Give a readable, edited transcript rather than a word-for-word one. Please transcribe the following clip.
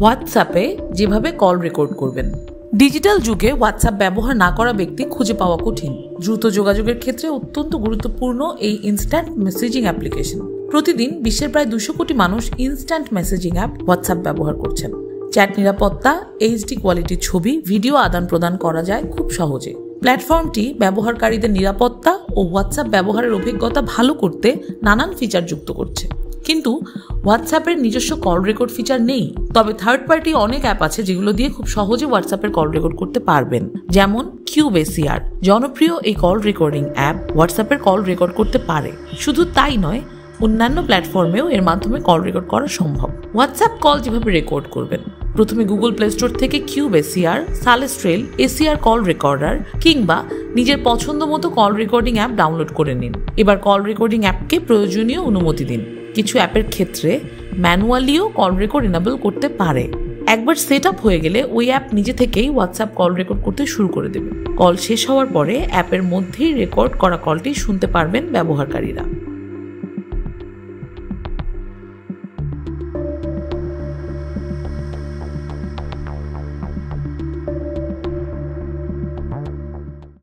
হোয়াটসঅ্যাপে যেভাবে call record করবেন। ডিজিটাল যুগে হোয়াটসঅ্যাপ ব্যবহার না করা ব্যক্তি খুঁজে পাওয়া কঠিন। দ্রুত যোগাযোগের ক্ষেত্রে অত্যন্ত গুরুত্বপূর্ণ এই ইনস্ট্যান্ট মেসেজিং অ্যাপ্লিকেশন। প্রতিদিন বিশ্বের প্রায় 200 কোটি মানুষ ইনস্ট্যান্ট মেসেজিং অ্যাপ হোয়াটসঅ্যাপ ব্যবহার করছেন। চ্যাট নিরাপত্তা, এইচডি কোয়ালিটির ছবি, ভিডিও আদান প্রদান করা যায় খুব সহজে। প্ল্যাটফর্মটি ব্যবহারকারীদের নিরাপত্তা ও হোয়াটসঅ্যাপ ব্যবহারের অভিজ্ঞতা ভালো করতে নানান ফিচার যুক্ত করছে। কিন্তু হোয়াটসঅ্যাপের নিজস্ব কল রেকর্ড ফিচার নেই। তবে থার্ড পার্টি অনেক অ্যাপ আছে যেগুলো দিয়ে খুব সহজে হোয়াটসঅ্যাপের কল রেকর্ড করতে পারবেন, যেমন কিউবেসিআর। জনপ্রিয় এই কল রেকর্ডিং অ্যাপ হোয়াটসঅ্যাপের কল রেকর্ড করতে পারে। শুধু তাই নয়, অন্যান্য প্ল্যাটফর্মেও এর মাধ্যমে কল রেকর্ড করা সম্ভব। হোয়াটসঅ্যাপ কল যেভাবে রেকর্ড করবেন, প্রথমে গুগল প্লে স্টোর থেকে কিউবেসিআর, সালেস্ট্রেল, এসিআর কল রেকর্ডার কিংবা নিজের পছন্দ মতো কল রেকর্ডিং অ্যাপ ডাউনলোড করে নিন। এবার কল রেকর্ডিং অ্যাপকে প্রয়োজনীয় অনুমতি দিন। কিছু অ্যাপের ক্ষেত্রে ম্যানুয়ালিও কল রেকর্ড এনেবল করতে পারে। একবার সেট আপ হয়ে গেলে ওই অ্যাপ নিজে থেকেই হোয়াটসঅ্যাপ কল রেকর্ড করতে শুরু করে দেবে। কল শেষ হওয়ার পরে অ্যাপের মধ্যেই রেকর্ড করা কলটি শুনতে পারবেন ব্যবহারকারীরা।